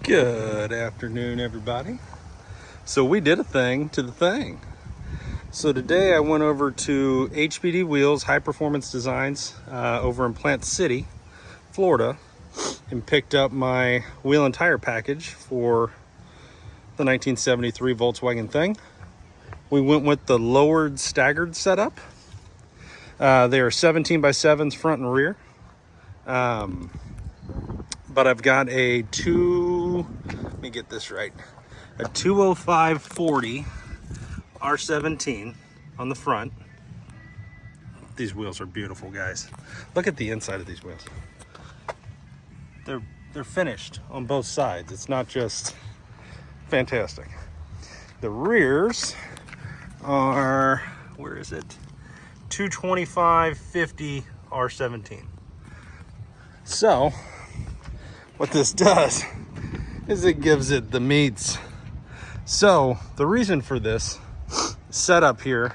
Good afternoon, everybody. So we did a thing to the thing. So today I went over to HPD Wheels High Performance Designs over in Plant City, Florida, and picked up my wheel and tire package for the 1973 Volkswagen thing. We went with the lowered staggered setup. They are 17 by 7s front and rear. But I've got a let me get this right, a 205/40 R17 on the front. These wheels are beautiful, guys. Look at the inside of these wheels. They're finished on both sides. It's not just fantastic. The rears are, where is it? 225/50 R17. So what this does is it gives it the meats. So the reason for this setup here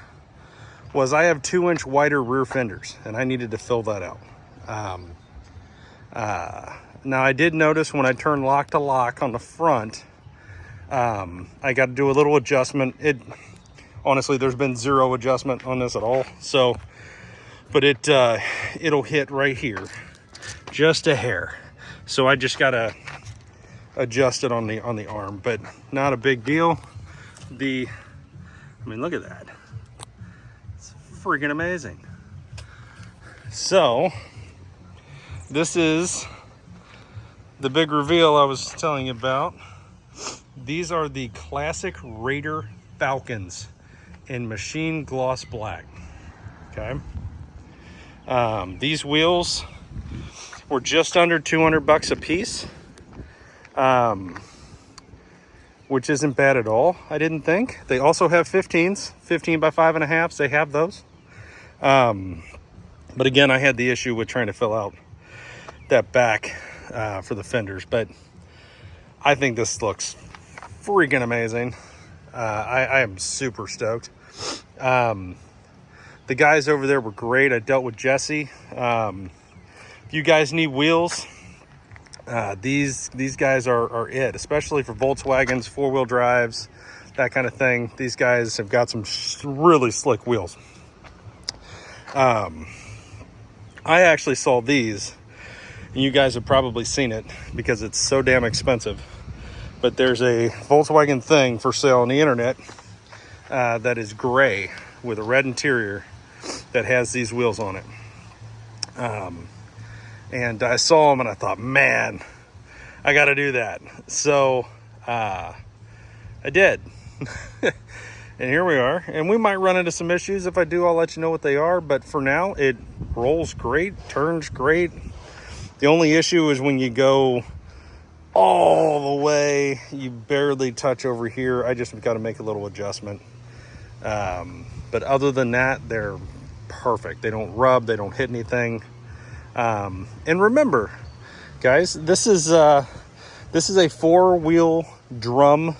was I have 2-inch wider rear fenders and I needed to fill that out. Now I did notice when I turned lock to lock on the front, I got to do a little adjustment. Honestly, there's been zero adjustment on this at all. So, but it'll hit right here, just a hair. So I just gotta adjust it on the arm, but not a big deal. I mean, look at that. It's freaking amazing. So this is the big reveal I was telling you about. These are the classic Raider Falcons in machine gloss black. Okay. These wheels were just under 200 bucks a piece, which isn't bad at all, I didn't think. They also have 15s, 15 by 5.5s. They have those. But again, I had the issue with trying to fill out that back for the fenders, but I think this looks freaking amazing. I am super stoked. The guys over there were great. I dealt with Jesse. If you guys need wheels, these guys are it, especially for Volkswagens, 4-wheel drives, that kind of thing. These guys have got some really slick wheels. I actually saw these, and you guys have probably seen it because it's so damn expensive. But there's a Volkswagen thing for sale on the internet that is gray with a red interior that has these wheels on it. And I saw them and I thought, man, I got to do that. So I did. And here we are. And we might run into some issues. If I do, I'll let you know what they are. But for now, it rolls great, turns great. The only issue is when you go all the way, you barely touch over here. I just got to make a little adjustment. But other than that, they're perfect. They don't rub, they don't hit anything. And remember, guys, this is a 4-wheel drum,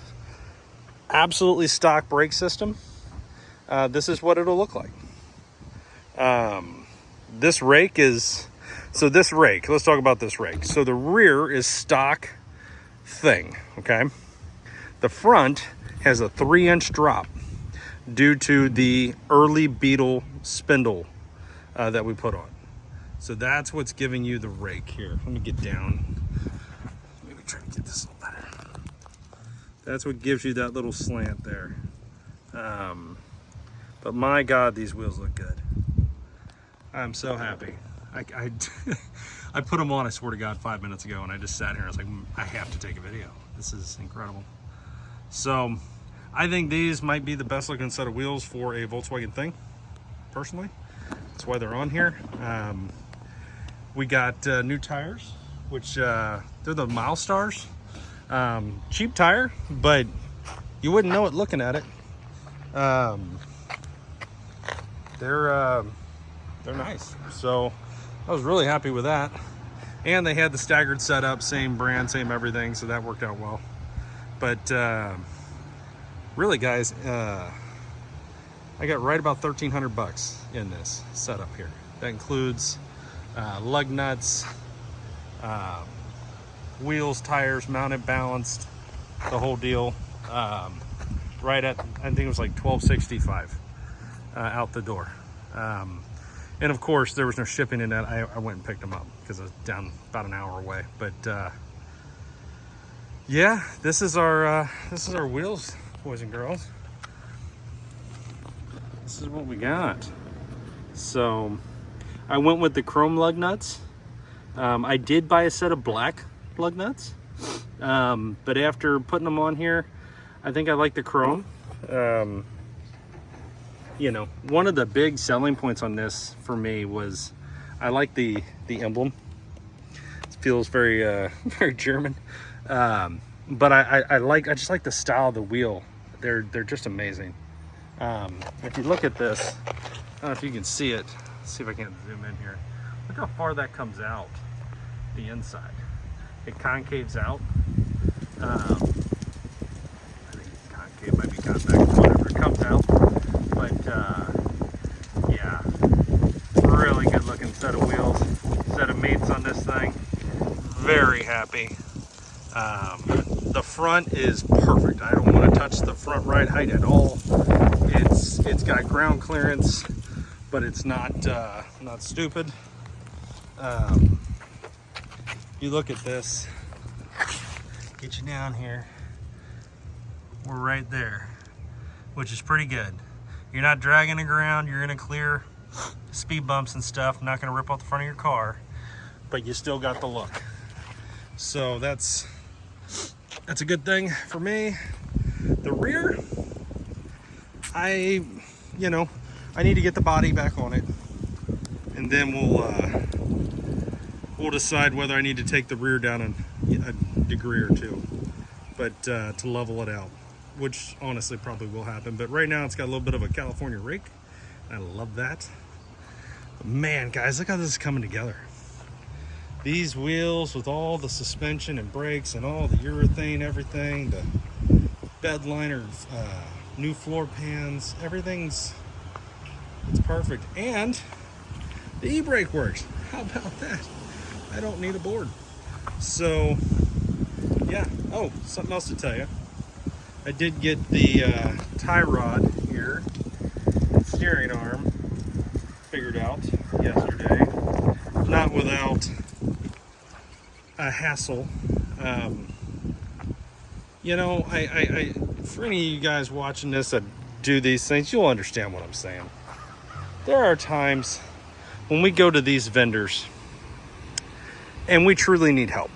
absolutely stock brake system. This is what it'll look like. Let's talk about this rake. So the rear is stock thing, okay? The front has a 3-inch drop due to the early Beetle spindle that we put on. So that's what's giving you the rake here. Let me get down. Maybe try to get this a little better. That's what gives you that little slant there. But my God, these wheels look good. I'm so happy. I put them on, I swear to God, 5 minutes ago, and I just sat here and I was like, I have to take a video. This is incredible. So I think these might be the best looking set of wheels for a Volkswagen thing, personally. That's why they're on here. We got new tires, which they're the Milestars. Cheap tire, but you wouldn't know it looking at it. They're nice. So I was really happy with that. And they had the staggered setup, same brand, same everything, so that worked out well. But really, guys, I got right about 1,300 bucks in this setup here. That includes lug nuts, wheels, tires, mounted, balanced, the whole deal. Right at, I think it was like $12.65 out the door. And of course there was no shipping in that. I went and picked them up because I was down about an hour away. But yeah, this is our wheels, boys and girls. This is what we got. So I went with the chrome lug nuts. I did buy a set of black lug nuts, but after putting them on here, I think I like the chrome. You know, one of the big selling points on this for me was I like the emblem. It feels very very German, but I just like the style of the wheel. They're just amazing. If you look at this, I don't know if you can see it. Let's see if I can zoom in here. Look how far that comes out the inside. It concaves out. I think concave might be convex, whatever. It comes out. But yeah, really good looking set of wheels, set of mates on this thing. Very happy. The front is perfect. I don't want to touch the front ride height at all. It's got ground clearance, but it's not stupid. You look at this, get you down here, we're right there, which is pretty good. You're not dragging the ground, you're gonna clear speed bumps and stuff, not gonna rip off the front of your car, but you still got the look. So that's a good thing for me. The rear, I need to get the body back on it, and then we'll decide whether I need to take the rear down a degree or two, but to level it out, which honestly probably will happen. But right now it's got a little bit of a California rake. I love that. But man, guys, look how this is coming together. These wheels with all the suspension and brakes and all the urethane, everything, the bed liner, new floor pans, it's perfect. And the e-brake works. How about that? I don't need a board. So yeah. Oh, something else to tell you. I did get the tie rod here, steering arm, figured out yesterday. Not without a hassle. You know, I for any of you guys watching this that do these things, you'll understand what I'm saying. There are times when we go to these vendors and we truly need help,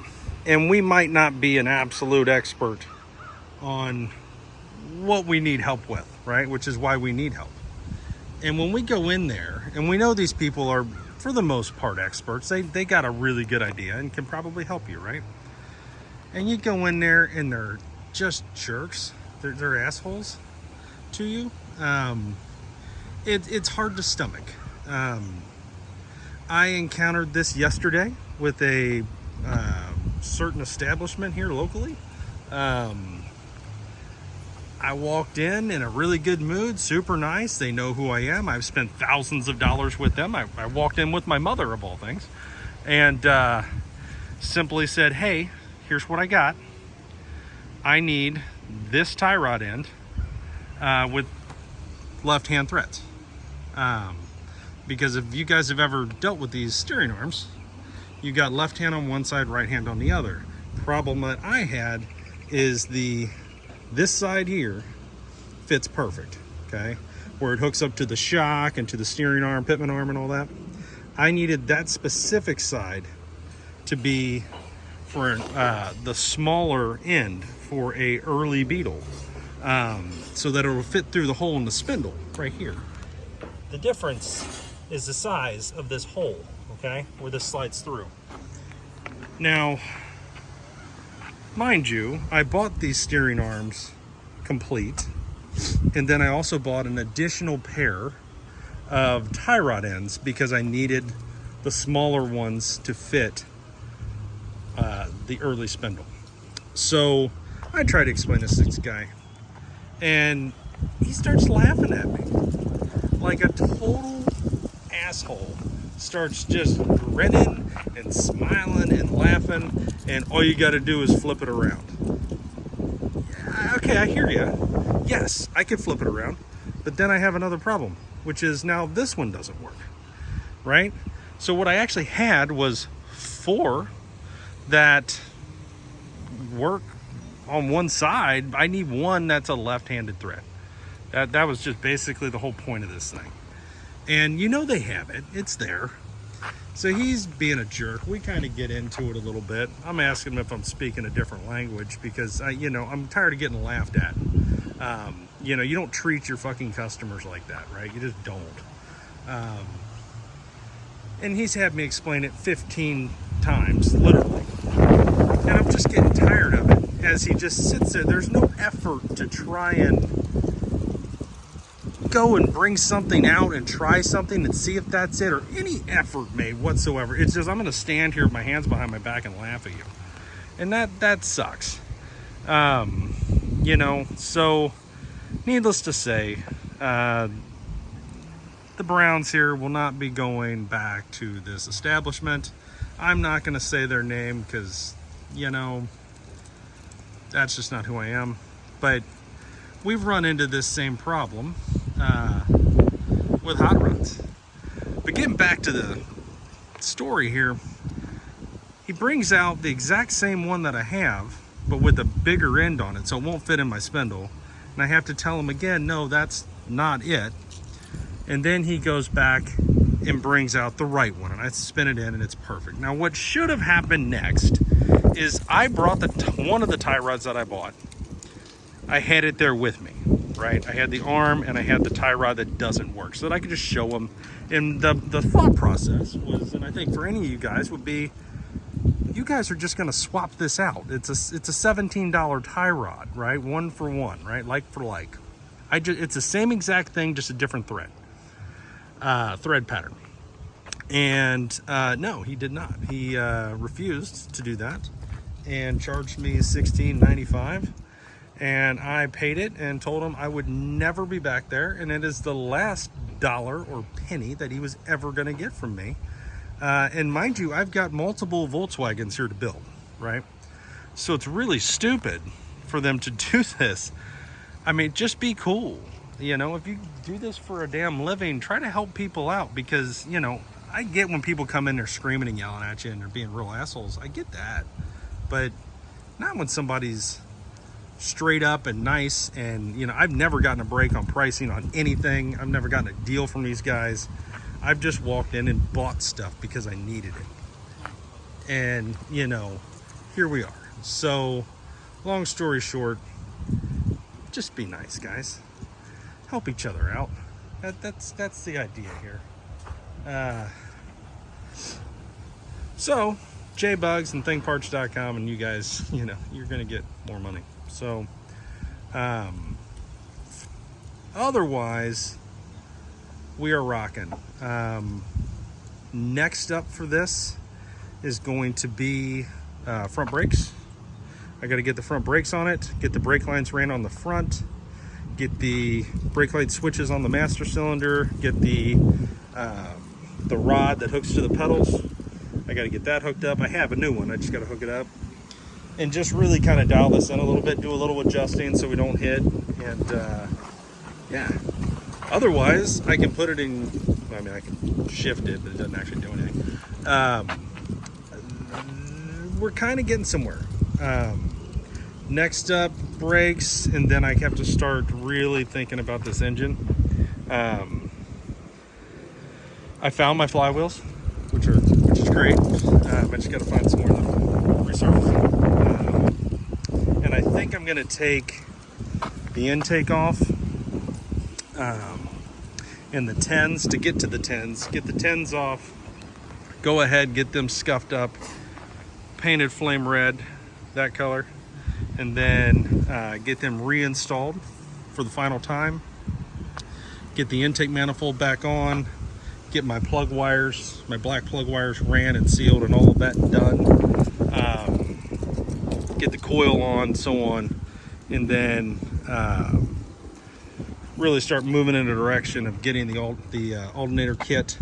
and we might not be an absolute expert on what we need help with, right? Which is why we need help. And when we go in there, and we know these people are, for the most part, experts, they got a really good idea and can probably help you, right? And you go in there and they're just jerks. They're assholes to you. It's hard to stomach. I encountered this yesterday with a certain establishment here locally. I walked in a really good mood, super nice. They know who I am. I've spent thousands of dollars with them. I walked in with my mother, of all things, and simply said, hey, here's what I got. I need this tie rod end with left-hand threads. Because if you guys have ever dealt with these steering arms, you got left hand on one side, right hand on the other. Problem that I had is this side here fits perfect, okay? Where it hooks up to the shock and to the steering arm, pitman arm and all that. I needed that specific side to be for the smaller end for a early Beetle, so that it will fit through the hole in the spindle right here. The difference is the size of this hole, okay, where this slides through. Now, mind you, I bought these steering arms complete, and then I also bought an additional pair of tie rod ends because I needed the smaller ones to fit the early spindle. So I tried to explain this to this guy, and he starts laughing at me like a total asshole starts just grinning and smiling and laughing, and all you got to do is flip it around. Okay, I hear you. Yes, I could flip it around, but then I have another problem, which is now this one doesn't work, right? So what I actually had was 4 that work on one side. I need one that's a left-handed thread. That was just basically the whole point of this thing. And you know they have it. It's there. So he's being a jerk. We kind of get into it a little bit. I'm asking him if I'm speaking a different language because, I'm tired of getting laughed at. You don't treat your fucking customers like that, right? You just don't. And he's had me explain it 15 times, literally. And I'm just getting tired of it as he just sits there. There's no effort to try and go and bring something out and try something and see if that's it, or any effort made whatsoever. It's just, I'm going to stand here with my hands behind my back and laugh at you. And that sucks. So needless to say, the Browns here will not be going back to this establishment. I'm not going to say their name because, that's just not who I am. But we've run into this same problem with hot rods. But getting back to the story here, he brings out the exact same one that I have, but with a bigger end on it, so it won't fit in my spindle. And I have to tell him again, no, that's not it. And then he goes back and brings out the right one, and I spin it in, and it's perfect. Now, what should have happened next is I brought one of the tie rods that I bought. I had it there with me, right? I had the arm and I had the tie rod that doesn't work, so that I could just show them. And the thought process was, and I think for any of you guys would be, you guys are just going to swap this out. It's a $17 tie rod, right? One for one, right? Like for like. It's the same exact thing, just a different thread pattern. And no, he did not. He refused to do that and charged me $16.95. And I paid it and told him I would never be back there. And it is the last dollar or penny that he was ever going to get from me. And mind you, I've got multiple Volkswagens here to build, right? So it's really stupid for them to do this. I mean, just be cool. If you do this for a damn living, try to help people out because, I get when people come in there screaming and yelling at you and they're being real assholes. I get that. But not when somebody's straight up and nice. And I've never gotten a break on pricing on anything. I've never gotten a deal from these guys. I've just walked in and bought stuff because I needed it. And here we are. So long story short, just be nice, guys. Help each other out. That's the idea here. So jbugs and thingparts.com, and you guys, you're gonna get more money. So otherwise, we are rocking. Next up for this is going to be front brakes. I got to get the front brakes on it, get the brake lines ran on the front, get the brake light switches on the master cylinder, get the rod that hooks to the pedals. I got to get that hooked up. I have a new one. I just got to hook it up and just really kind of dial this in a little bit, do a little adjusting so we don't hit. And yeah. Otherwise, I can put it in, I can shift it, but it doesn't actually do anything. We're kind of getting somewhere. Next up, brakes, and then I have to start really thinking about this engine. I found my flywheels, which is great. I just got to find some more of them, resurface. And I think I'm going to take the intake off. And the 10s, to get to the 10s, get the 10s off, go ahead, get them scuffed up, painted flame red, that color, and then get them reinstalled for the final time, get the intake manifold back on, get my plug wires, my black plug wires ran and sealed and all of that done, get the coil on, so on, and then really start moving in the direction of getting the alternator kit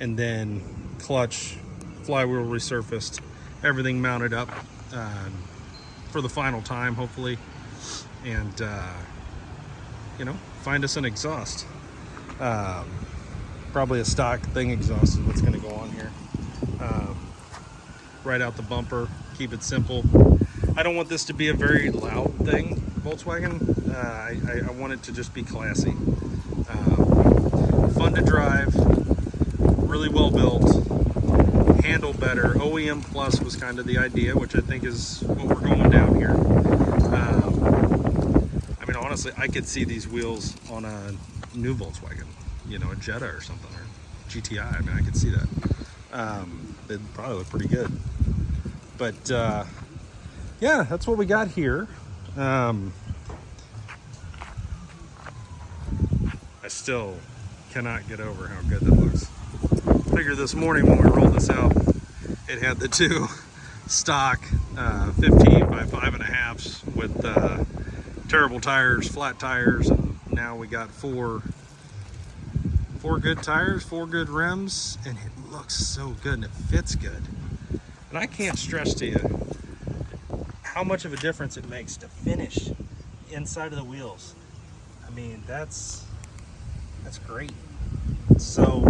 and then clutch, flywheel resurfaced, everything mounted up for the final time, hopefully. And you know, find us an exhaust. Probably a stock thing exhaust is what's going to go on here. Right out the bumper, keep it simple. I don't want this to be a very loud thing, Volkswagen. I want it to just be classy. Fun to drive, really well built, handle better. OEM Plus was kind of the idea, which I think is what we're going down here. I mean, honestly, I could see these wheels on a new Volkswagen, you know, a Jetta or something, or GTI. I mean, I could see that. They'd probably look pretty good. But yeah, that's what we got here. I still cannot get over how good that looks. Figure this morning when we rolled this out, it had the two stock 15 by 5.5s with terrible tires, flat tires, and now we got four good tires, 4 good rims, and it looks so good and it fits good. And I can't stress to you how much of a difference it makes to finish inside of the wheels. I mean, that's great. So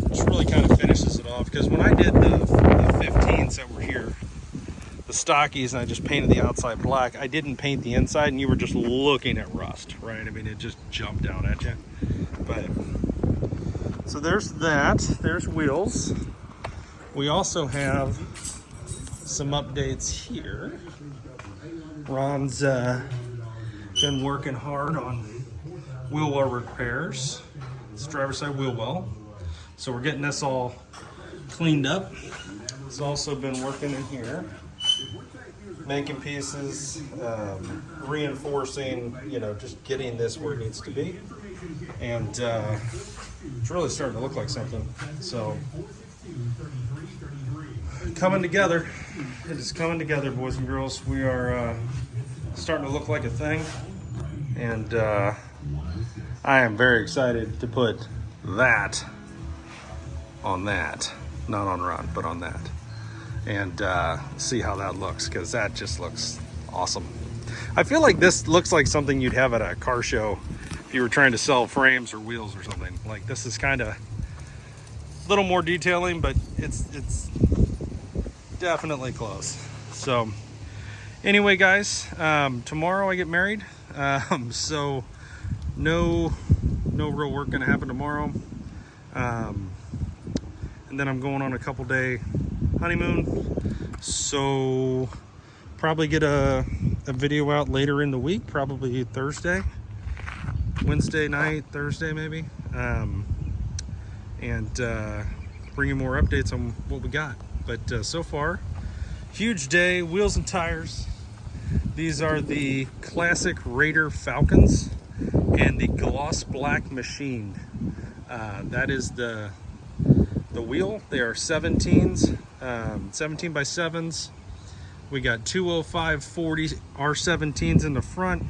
just really kind of finishes it off, because when I did the 15s that were here, the stockies, and I just painted the outside black, I didn't paint the inside, and you were just looking at rust, right? I mean, it just jumped out at you. But so there's that. There's wheels. We also have some updates here. Ron's been working hard on wheel well repairs. It's driver's side wheel well. So we're getting this all cleaned up. He's also been working in here, making pieces, reinforcing, you know, just getting this where it needs to be. And it's really starting to look like something. So coming together. It is coming together, boys and girls. We are starting to look like a thing. And I am very excited to put that on that. Not on Ron, but on that. And see how that looks, because that just looks awesome. I feel like this looks like something you'd have at a car show if you were trying to sell frames or wheels or something. Like, this is kind of a little more detailing, but it's definitely close. So anyway, guys, tomorrow I get married, so no real work gonna happen tomorrow, and then I'm going on a couple day honeymoon, so probably get a video out later in the week, probably Wednesday night, Thursday maybe, and bring you more updates on what we got. But so far, huge day, wheels and tires. These are the classic Raider Falcons and the gloss black machined. That is the wheel. They are 17s, 17 by 7s. We got 205/40 R17s in the front.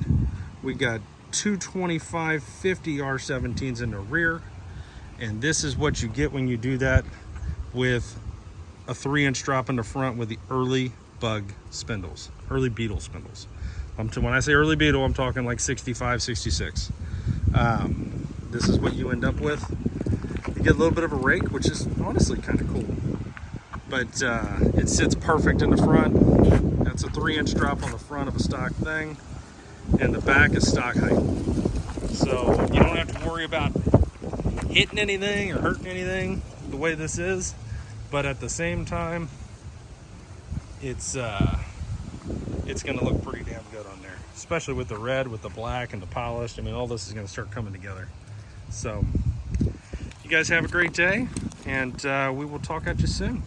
We got 225/50 R17s in the rear. And this is what you get when you do that with a 3-inch drop in the front with the early bug spindles, early Beetle spindles. When I say early Beetle, I'm talking like 65, 66. This is what you end up with. You get a little bit of a rake, which is honestly kind of cool. But it sits perfect in the front. That's a 3-inch drop on the front of a stock thing. And the back is stock height. So you don't have to worry about hitting anything or hurting anything the way this is. But at the same time, it's going to look pretty damn good on there, especially with the red, with the black, and the polished. I mean, all this is going to start coming together. So you guys have a great day, and we will talk at you soon.